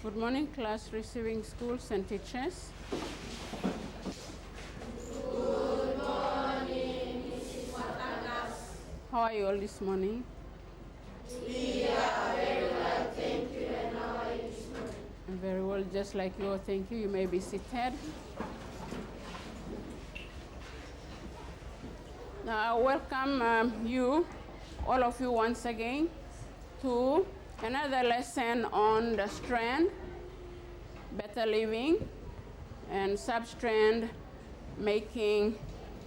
Good morning, class, receiving schools and teachers. Good morning, Mrs. Watagas. How are you all this morning? We are very well, thank you, and how are you this morning? I'm very well, just like you all. Thank you. You may be seated. Now, I welcome you, all of you, once again to another lesson on the strand, better living, and substrand, making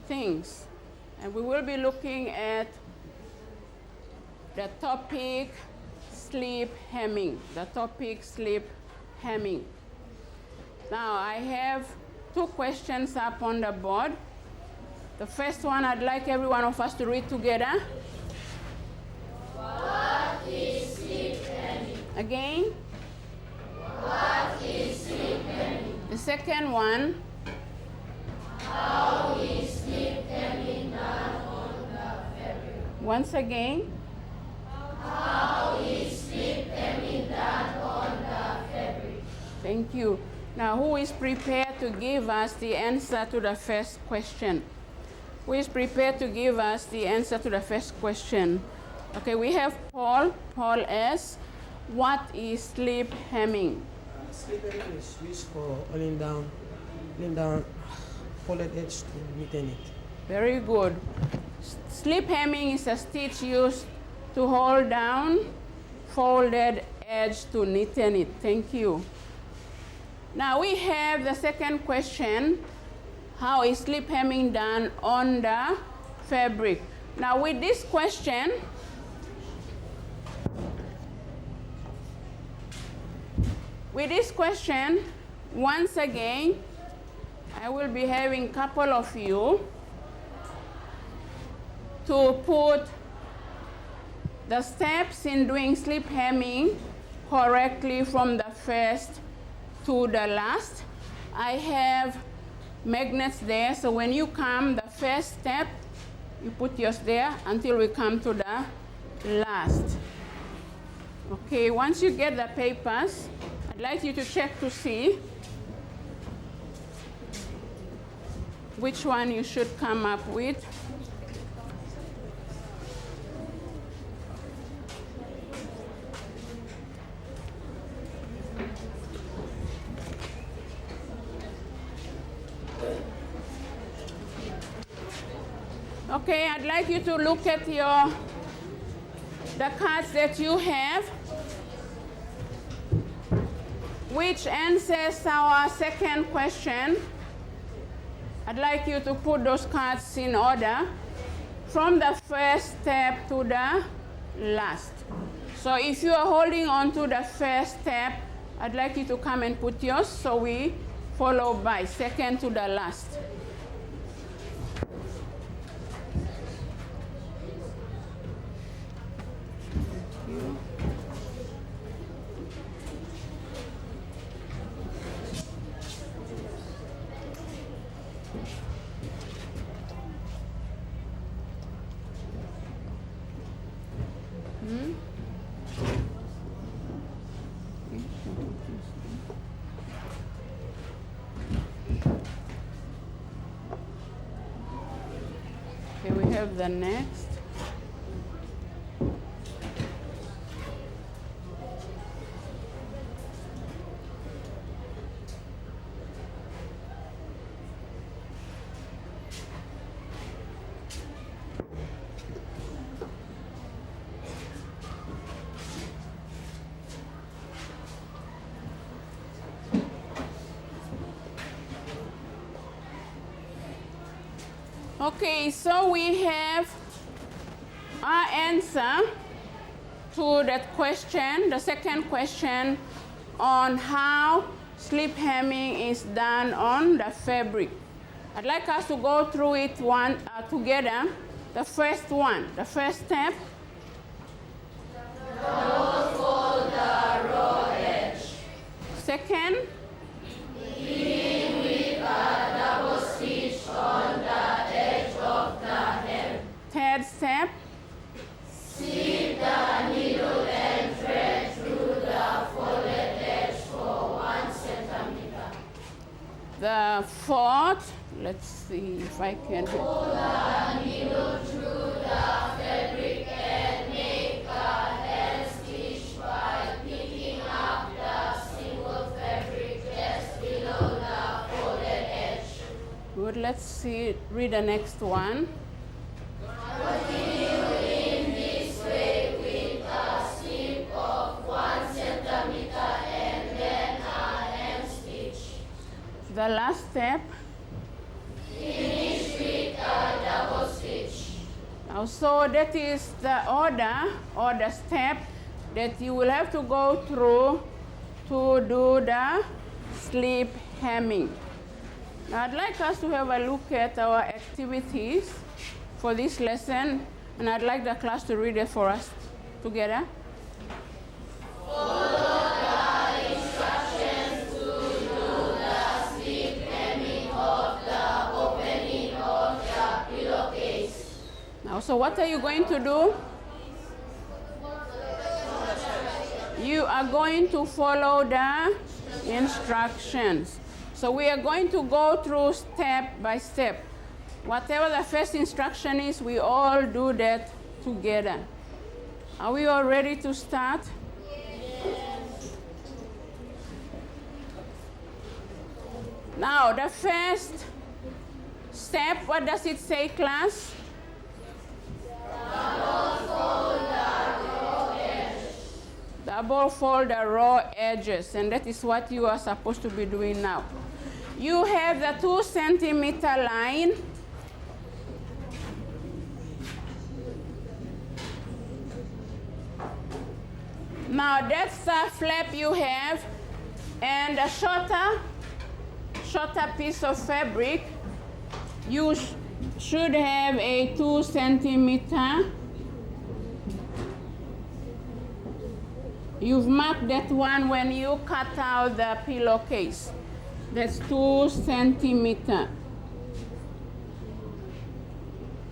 things. And we will be looking at the topic sleep hemming. The topic sleep hemming. Now, I have two questions up on the board. The first one, I'd like every one of us to read together. What is sleep hemming? Again. What is sleep hemming? The second one. How is sleep hemming done on the fabric? Once again. How is sleep hemming done on the fabric? Thank you. Now, who is prepared to give us the answer to the first question? Who is prepared to give us the answer to the first question? Okay, we have Paul. Paul asks, what is sleep hemming? Sleep hemming is used for laying down, folded edge to knitting it. Very good. Sleep hemming is a stitch used to hold down folded edge to knitting it. Thank you. Now we have the second question. How is sleep hemming done on the fabric? Now with this question, once again, I will be having a couple of you to put the steps in doing sleep hemming correctly from the first to the last. I have magnets there, so when you come, the first step, you put yours there until we come to the last. Okay, once you get the papers, I'd like you to check to see which one you should come up with. Okay, I'd like you to look at the cards that you have, which answers our second question. I'd like you to put those cards in order from the first step to the last. So if you are holding on to the first step, I'd like you to come and put yours, so we follow by second to the last. Okay, we have the next. Okay, so we have our answer to that question, the second question on how sleep hemming is done on the fabric. I'd like us to go through it together. The first one, the first step. Don't fold the raw edge. Second. Begin with a double stitch on the edge of the hem. Third step. Slip the needle and thread through the folded edge for the fourth, let's see if I can. Pull the needle through the fabric and make a hand stitch by picking up the single fabric just below the folded edge. Good, let's see, read the next one. Continue in this way with a slip of 1 centimeter and then a hand stitch. The last step. Finish with a double stitch. Now, so that is the order or the step that you will have to go through to do the slip hemming. Now, I'd like us to have a look at our activities for this lesson, and I'd like the class to read it for us together. Follow the instructions to do the slip hemming of the opening of the pillowcase. Now, so what are you going to do? You are going to follow the instructions. So we are going to go through step by step. Whatever the first instruction is, we all do that together. Are we all ready to start? Yes. Now, the first step, what does it say, class? Double fold the raw edges, and that is what you are supposed to be doing now. You have the 2 centimeter line. Now that's the flap you have, and a shorter piece of fabric. You should have a 2 centimeter. You've marked that one when you cut out the pillowcase. That's 2 centimeter.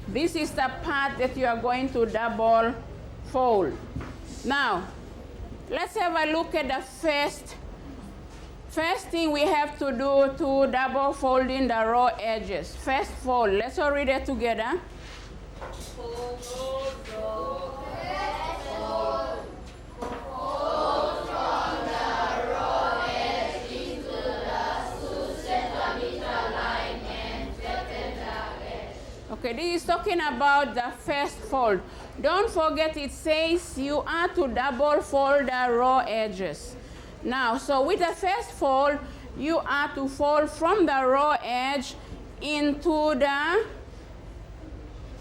This is the part that you are going to double fold. Now, let's have a look at the first thing we have to do to double fold in the raw edges. First fold. Let's all read it together. Fold, from the raw edge into the 2 centimeter line and flatten the edge. Okay, this is talking about the first fold. Don't forget it says you are to double fold the raw edges. Now, so with the first fold, you are to fold from the raw edge into the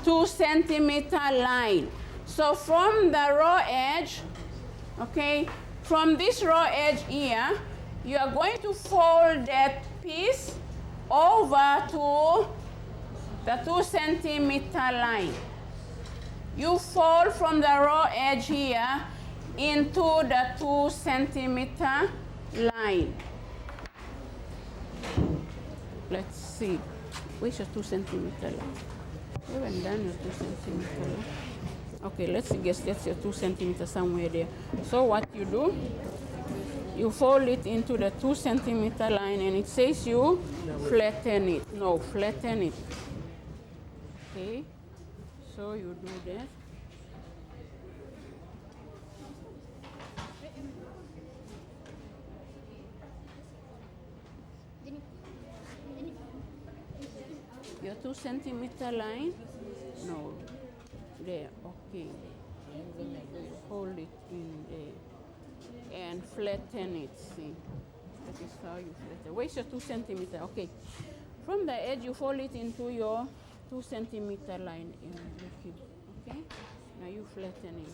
2 centimeter line. So from the raw edge, okay, from this raw edge here, you are going to fold that piece over to the 2 centimeter line. You fold from the raw edge here into the 2 centimeter line. Let's see. Where's your 2 centimeter line? You haven't done your 2 centimeter line. Okay, let's guess that's your 2 centimeter somewhere there. So what you do, you fold it into the 2 centimeter line, and it says you flatten it. No, flatten it. Okay, so you do that. Your 2 centimeter line? No. There, okay. Hold it in there and flatten it. See, that is how you flatten. Where's your 2 centimeter? Okay. From the edge, you fold it into your 2 centimeter line. Okay. Now you flatten it.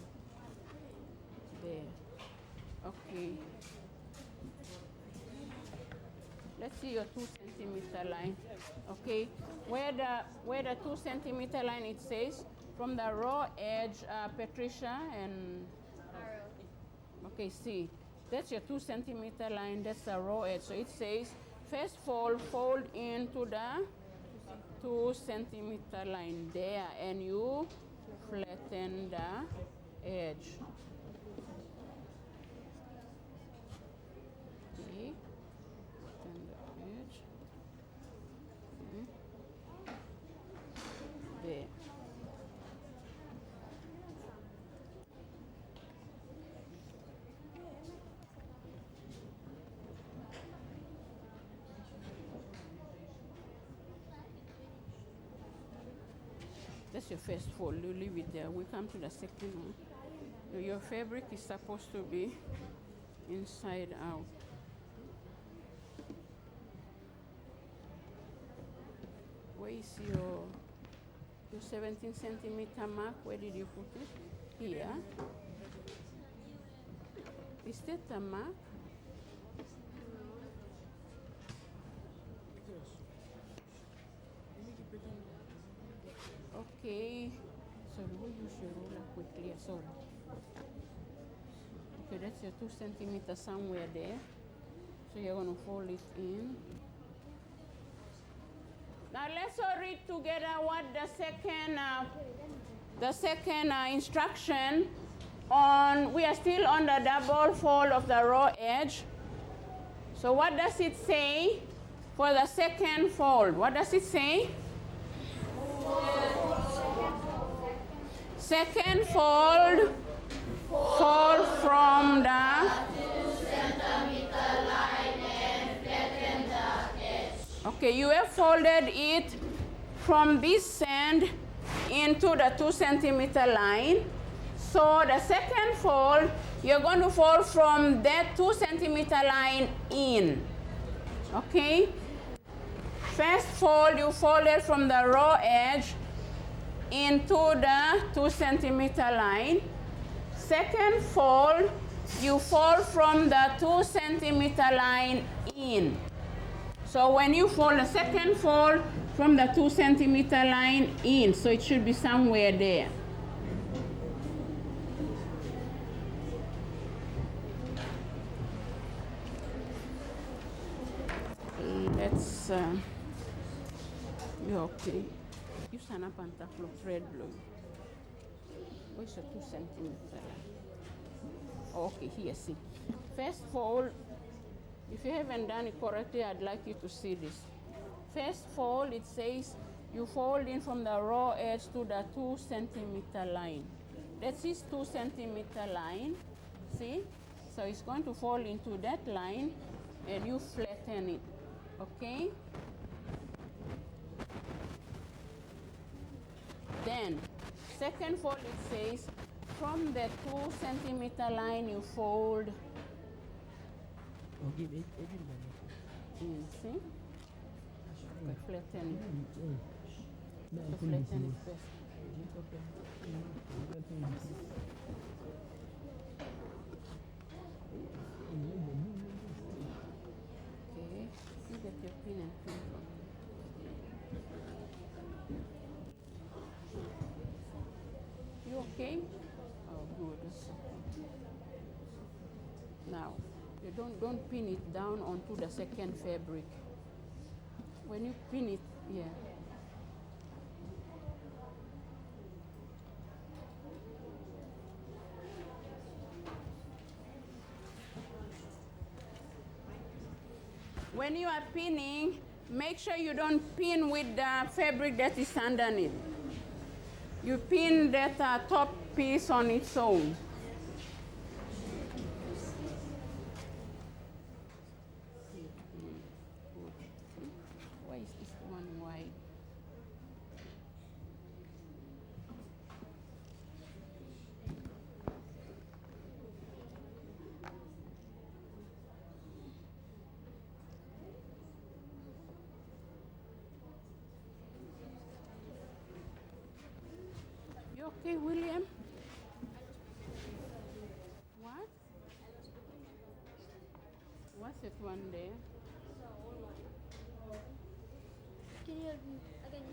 There. Okay. Let's see your 2 centimeter line. Okay. Where the 2 centimeter line, it says from the raw edge, Patricia and okay, see, that's your 2 centimeter line. That's the raw edge. So it says first fold into the 2 centimeter line there, and you flatten the edge. Okay, flatten the edge. That's your first fold. You leave it there. We come to the second one. Your fabric is supposed to be inside out. Where is your 17 centimeter mark? Where did you put it? Here. Is that a mark? Okay. Sorry, we'll use your ruler quickly. Sorry. Okay, that's your 2 centimeters somewhere there. So you're going to fold it in. Now let's all read together what the second instruction on. We are still on the double fold of the raw edge. So what does it say for the second fold? What does it say? Second fold, fold from the 2 centimeter line and flatten the edge. Okay, you have folded it from this end into the 2 centimeter line. So the second fold, you're going to fold from that 2 centimeter line in. Okay? First fold, you folded from the raw edge into the 2 centimeter line. Second fold, you fold from the 2 centimeter line in. So when you fold the second fold from the 2 centimeter line in, so it should be somewhere there. Let's okay. Use an up and tackle thread blue. Where's your 2 centimeter line? Okay, here, see. First fold, if you haven't done it correctly, I'd like you to see this. First fold, it says you fold in from the raw edge to the 2 centimeter line. That's his 2 centimeter line, see? So it's going to fall into that line and you flatten it, okay? Then, second fold, it says from the 2 centimeter line you fold Okay, in, see? Okay, flatten it. So flatten it first. Okay, you get your pin and pin from. You okay? Oh, good. That's okay. Now, you don't pin it down onto the second fabric. When you pin it, yeah. When you are pinning, make sure you don't pin with the fabric that is underneath. You pin that top piece on its own. Why is this one wide? You okay, William? What? What's that one there? Can you help me again?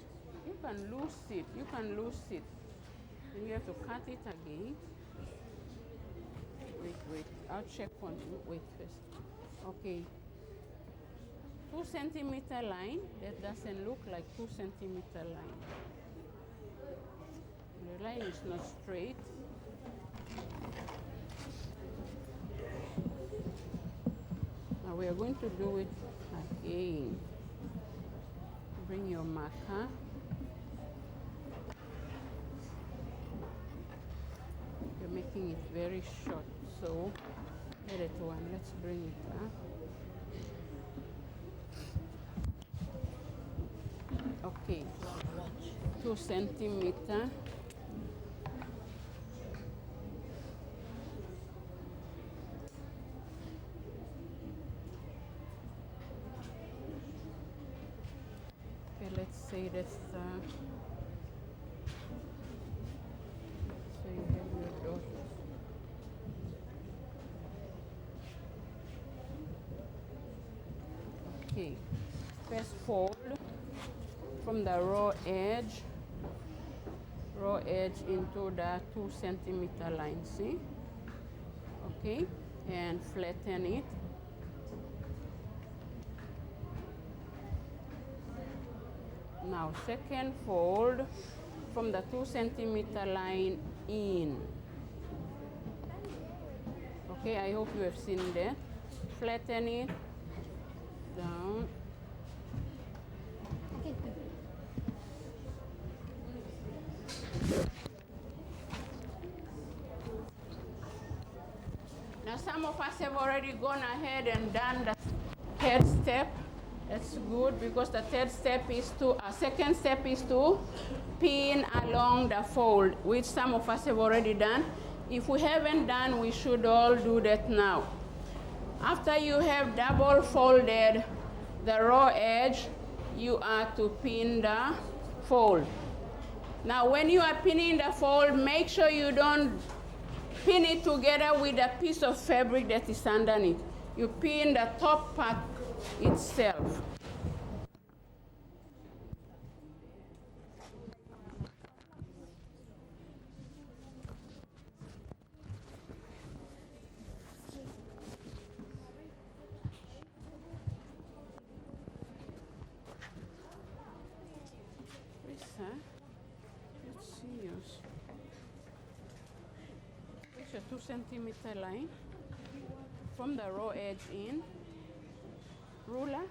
You can lose it. You can lose it. Then you have to cut it again. Wait. I'll check on you. Wait first. Okay. 2 centimeter line. That doesn't look like 2 centimeter line. The line is not straight. Now we are going to do it again. Bring your marker. You're making it very short, so get it one. Let's bring it up. Okay. 2 centimeter. Okay, let's say that's so you have your daughter. Okay, first fold from the raw edge into the 2 centimeter line, see? Okay, and flatten it. Now second fold from the 2 centimeter line in. Okay, I hope you have seen that. Flatten it down. Now some of us have already gone ahead and done the third step. That's good because the third step is second step is to pin along the fold, which some of us have already done. If we haven't done, we should all do that now. After you have double folded the raw edge, you are to pin the fold. Now when you are pinning the fold, make sure you don't pin it together with a piece of fabric that is underneath. You pin the top part itself. Let's see yours. It's a 2 centimeter line from the raw edge in. Ruler.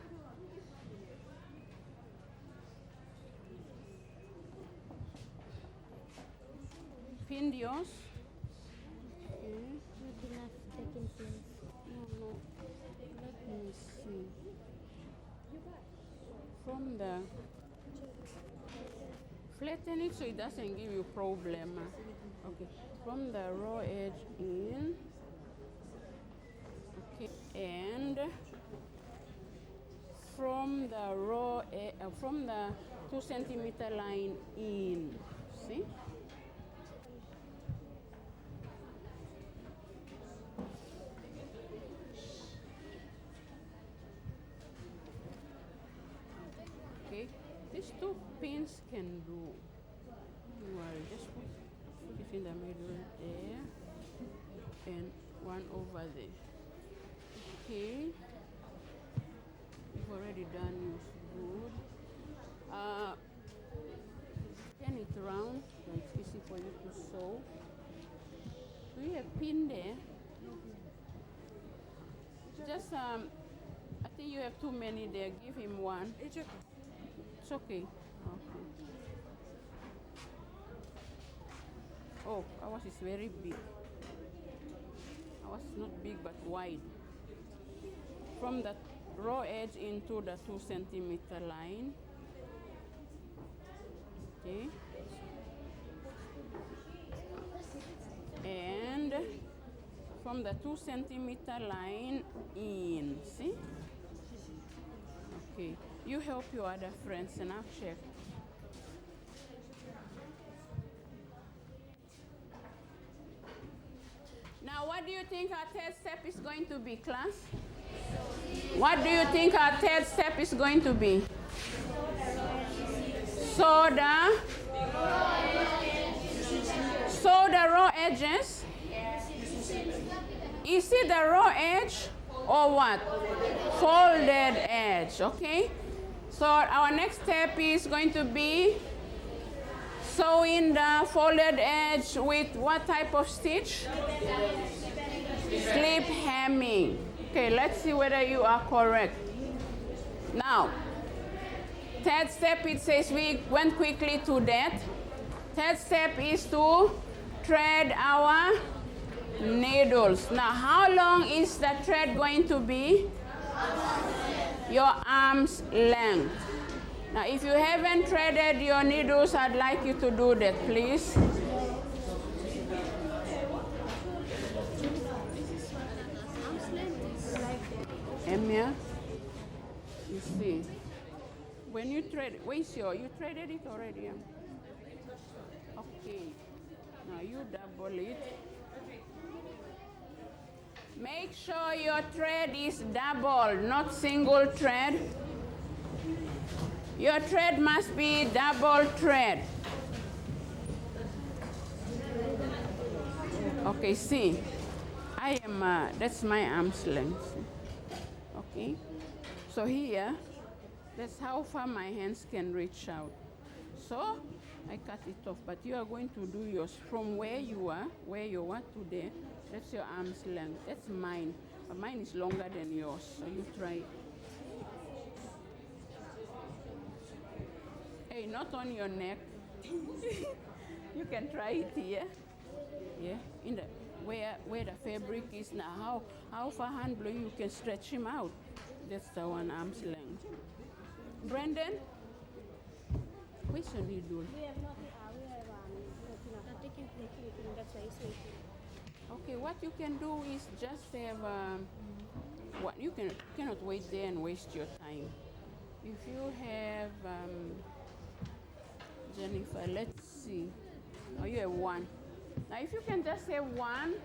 Pinned yours. Okay. Not enough second pins. No. Let me see. From the flatten it so it doesn't give you problem. Okay. From the raw edge in. Okay. And from the 2 centimeter line in. See? Okay, these 2 pins can do. Well, just put it in the middle there and one over there. Okay. You've already done yours good. Turn it around so it's easy for you to sew. Do you have a pin there? Just, I think you have too many there. Give him one. It's okay. Okay. Oh, ours is very big. Ours is not big but wide. From the raw edge into the 2 centimeter line. Okay. And from the 2 centimeter line in. See? Okay. You help your other friends and I'll check. Now, what do you think our third step is going to be, class? What do you think our third step is going to be? Sew the raw edges. Is it the raw edge or what? Folded edge, okay? So our next step is going to be sewing the folded edge with what type of stitch? Slip hemming. Okay, let's see whether you are correct. Now, third step, it says we went quickly to that. Third step is to thread our needles. Now, how long is the thread going to be? Your arm's length. Now, if you haven't threaded your needles, I'd like you to do that, please. Emia, you see, when you thread, you threaded it already? Okay, now you double it. Make sure your thread is double, not single thread. Your thread must be double thread. Okay, see, that's my arm's length. Okay, so here, that's how far my hands can reach out. So, I cut it off, but you are going to do yours from where you are to there. That's your arm's length. That's mine, but mine is longer than yours, so you try. Hey, not on your neck. You can try it here. Yeah, in the where the fabric is now. How far hand blow you can stretch him out. That's the one arm's length. Brandon, where's your needle? Okay, what you can do is just have what you cannot wait there and waste your time. If you have Jennifer, let's see. Oh, you have one. Now, if you can just have one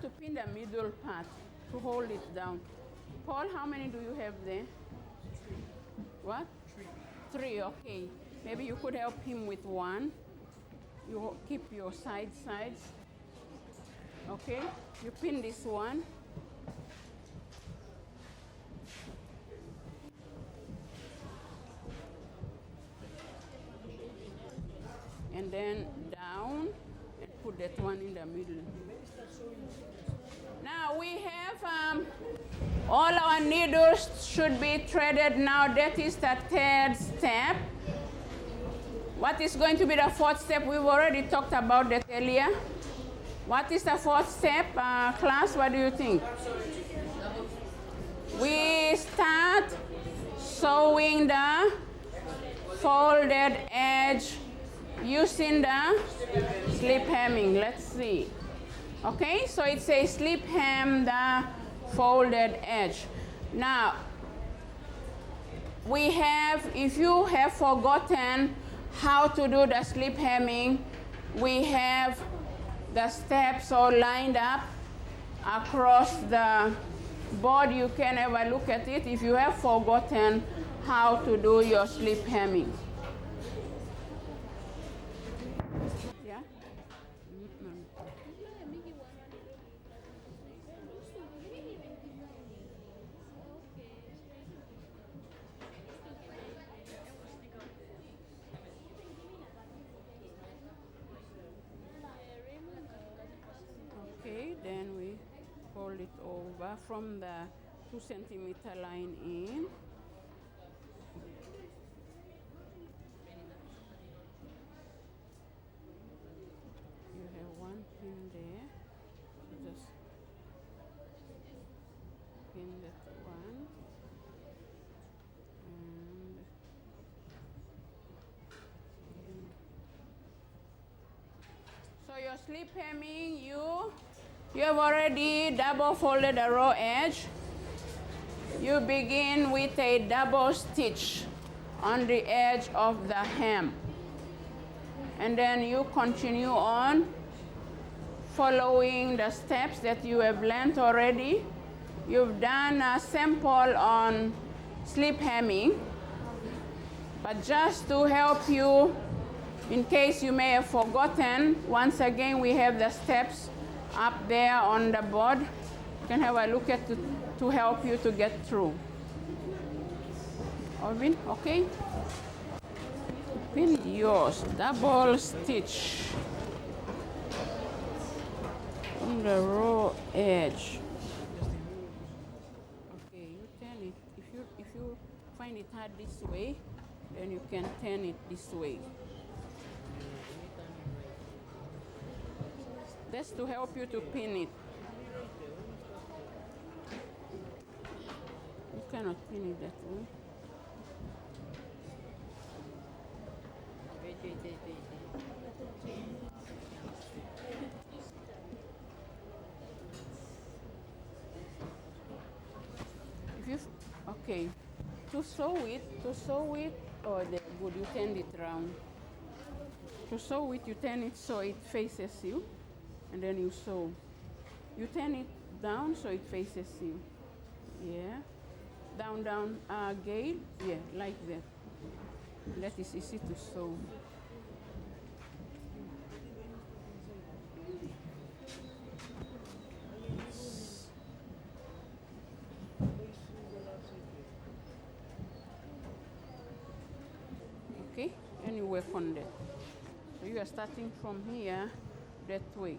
to pin the middle part to hold it down. Paul, how many do you have there? What? Three, okay. Maybe you could help him with one. You keep your sides. Okay? You pin this one. And then down and put that one in the middle. Now we have all our needles should be threaded now. That is the third step. What is going to be the fourth step? We've already talked about that earlier. What is the fourth step, class? What do you think? We start sewing the folded edge using the slip hemming. Let's see. Okay, so it says slip hem the folded edge. Now, we have, if you have forgotten how to do the slip hemming, we have the steps all lined up across the board. You can have a look at it if you have forgotten how to do your slip hemming. Yeah? Okay, then we fold it over from the 2 centimeter line in. You have one pin there. So just pin that one. So your slip hemming, you have already double folded the raw edge. You begin with a double stitch on the edge of the hem. And then you continue on following the steps that you have learned already. You've done a sample on slip hemming, but just to help you, in case you may have forgotten, once again we have the steps up there on the board. You can have a look at it to help you to get through. Alvin, okay? Pin yours, double stitch on the raw edge. Okay, you turn it. If you find it hard this way, then you can turn it this way. That's to help you to pin it. You cannot pin it that way. if you, okay, to sew it, oh, there, good, you turn it round. To sew it, you turn it so it faces you, and then you sew. You turn it down so it faces you. Yeah. Down, down, again. Yeah, like that. That is easy to sew. Okay, and you work on that. So you are starting from here, that way.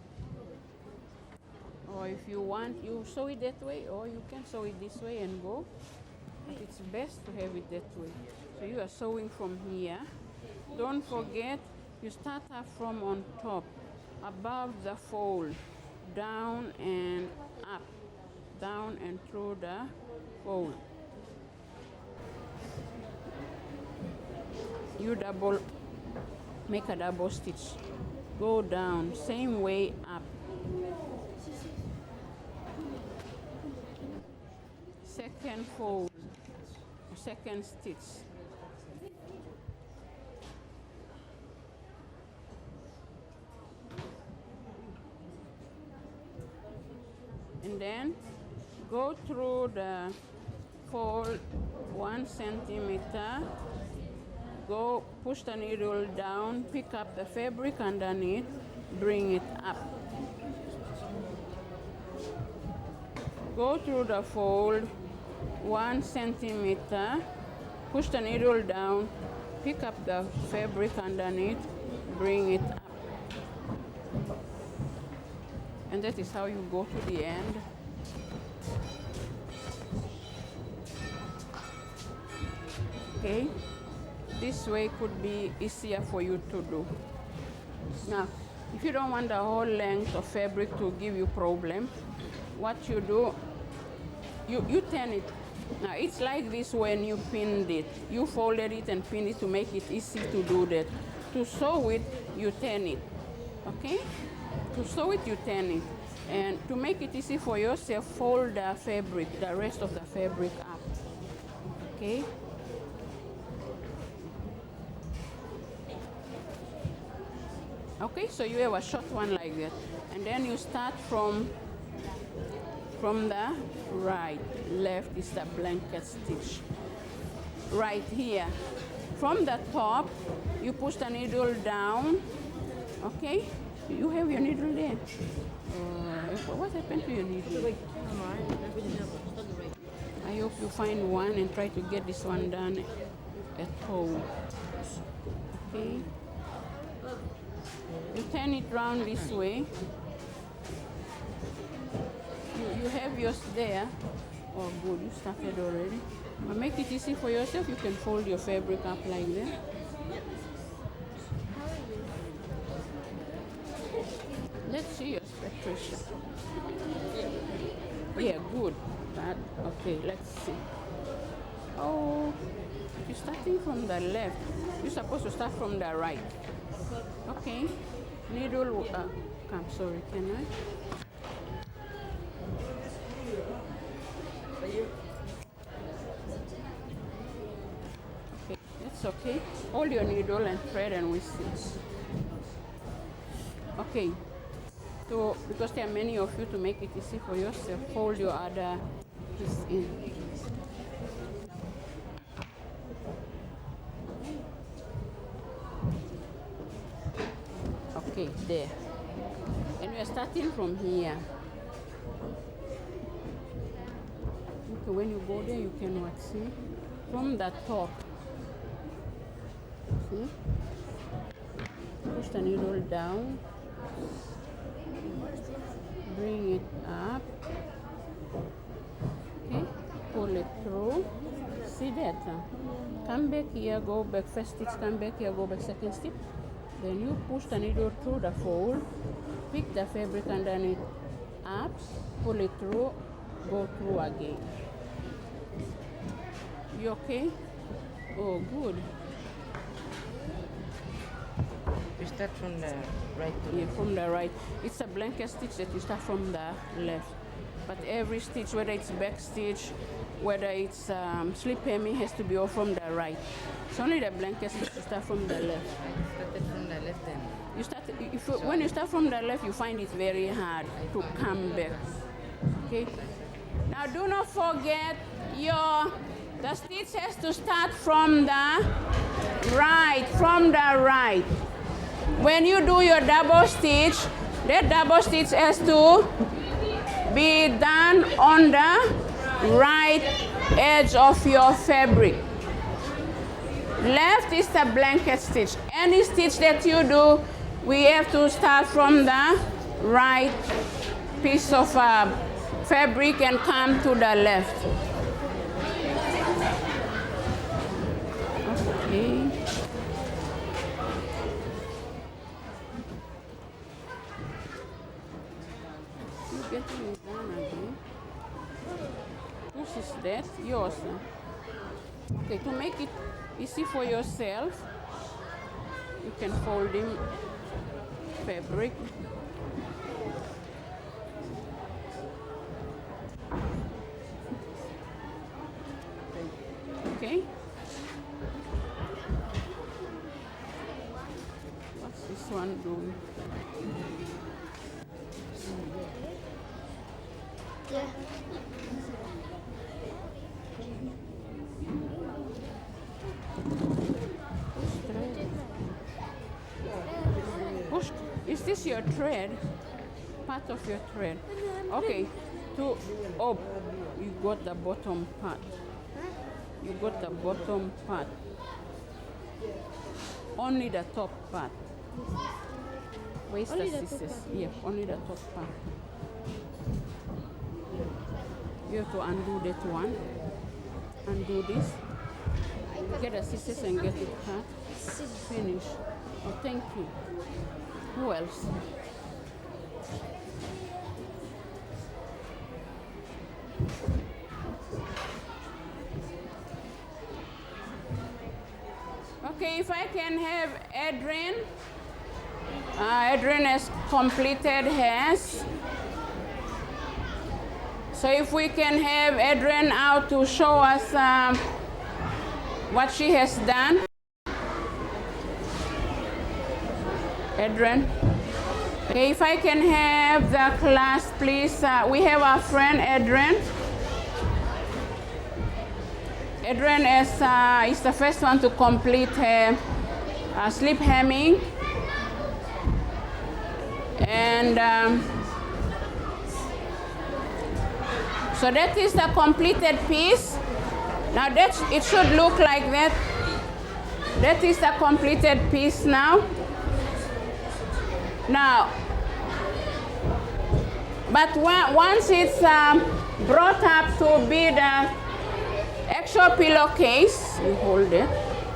Or if you want, you sew it that way, or you can sew it this way and go. But it's best to have it that way. So you are sewing from here. Don't forget, you start up from on top, above the fold, down and up, down and through the fold. You make a double stitch. Go down, same way up. Second fold, second stitch. And then go through the fold 1 centimeter. Go push the needle down, pick up the fabric underneath, bring it up. Go through the fold 1 centimeter, push the needle down, pick up the fabric underneath, bring it up. And that is how you go to the end. Okay? This way could be easier for you to do. Now, if you don't want the whole length of fabric to give you problem, what you do, you turn it. Now, it's like this when you pinned it. You folded it and pinned it to make it easy to do that. To sew it, you turn it. Okay? To sew it, you turn it. And to make it easy for yourself, fold the fabric, the rest of the fabric up. Okay? Okay, so you have a short one like that. And then you start from the right. Left is the blanket stitch. Right here. From the top, you push the needle down. Okay? You have your needle there. What happened to your needle? I hope you find one and try to get this one done at home. Okay? You turn it round this way. You have yours there. Oh, good, you started already. But make it easy for yourself. You can fold your fabric up like that. Let's see your Patricia. Yeah, good. That, okay, let's see. Oh, you're starting from the left. You're supposed to start from the right. Okay. Needle, come, sorry, can I? Okay, that's okay. Hold your needle and thread and we stitch. Okay. So, because there are many of you, to make it easy for yourself, fold your other piece in. Okay, there. And we are starting from here. Okay, when you go there, you can what, see? From the top. See? Push the needle down. Bring it up. Okay, pull it through. See that? Come back here, go back first stitch, come back here, go back second stitch. Then you push the needle through the fold, pick the fabric underneath up, pull it through, go through again. You okay? Oh, good. You start from the right to Yeah, from the right. It's a blanket stitch that you start from the left. But every stitch, whether it's back stitch, whether it's slip hemming, has to be all from the right. It's only the blanket stitch you start from the left. Started from the left then. You start when you start from the left, you find it very hard to come back. Okay. Now do not forget the stitch has to start from the right. From the right. When you do your double stitch, that double stitch has to be done on the right edge of your fabric. Left is the blanket stitch. Any stitch that you do, we have to start from the right piece of fabric and come to the left. Okay. You're getting it done again. Whose is that? Yours. Okay, to make it easy for yourself, you can fold in fabric. Okay. What's this one doing? Yeah. Push. Is this your thread? Part of your thread. Okay. You got the bottom part. You got the bottom part. Only the top part. Where's the scissors? Yeah, only the top part. You have to undo that one. Undo this. Get the scissors and get it cut. Finish. Oh, thank you. Who else? Okay, if I can have Adrian. Adrian has completed hers. So if we can have Adrian out to show us what she has done. Adrian. Okay, if I can have the class, please. We have our friend Adrian. Adrian is the first one to complete her slip hemming. And so that is the completed piece. Now it should look like that. That is the completed piece now. Now, but once it's brought up to be the actual pillowcase, you hold it.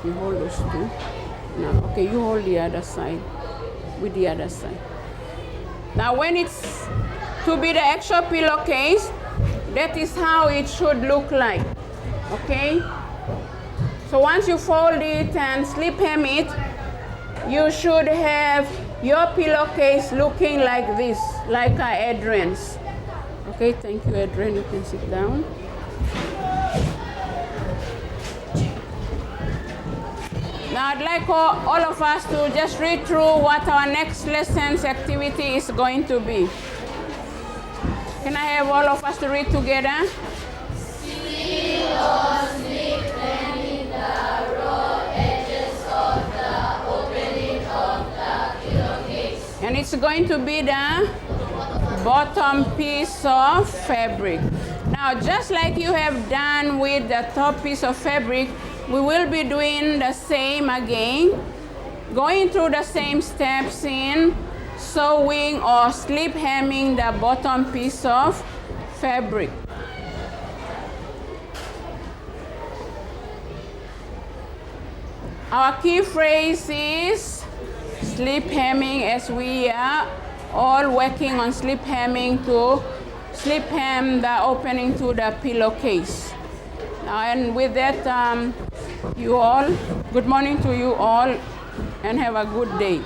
You hold those two. Now, okay, you hold the other side with the other side. Now, when it's to be the actual pillowcase, that is how it should look like. Okay? So once you fold it and slip hem it, you should have your pillowcase looking like this, like Adrian's. Okay, thank you, Adrian. You can sit down. Now I'd like all of us to just read through what our next lesson's activity is going to be. Can I have all of us to read together? See or slip hemming the raw edges of the opening of the pillowcase. And it's going to be the bottom piece of fabric. Now, just like you have done with the top piece of fabric, we will be doing the same again, going through the same steps in sewing or slip hemming the bottom piece of fabric. Our key phrase is slip hemming, as we are all working on slip hemming to slip hem the opening to the pillowcase. And with that, you all, good morning to you all, and have a good day.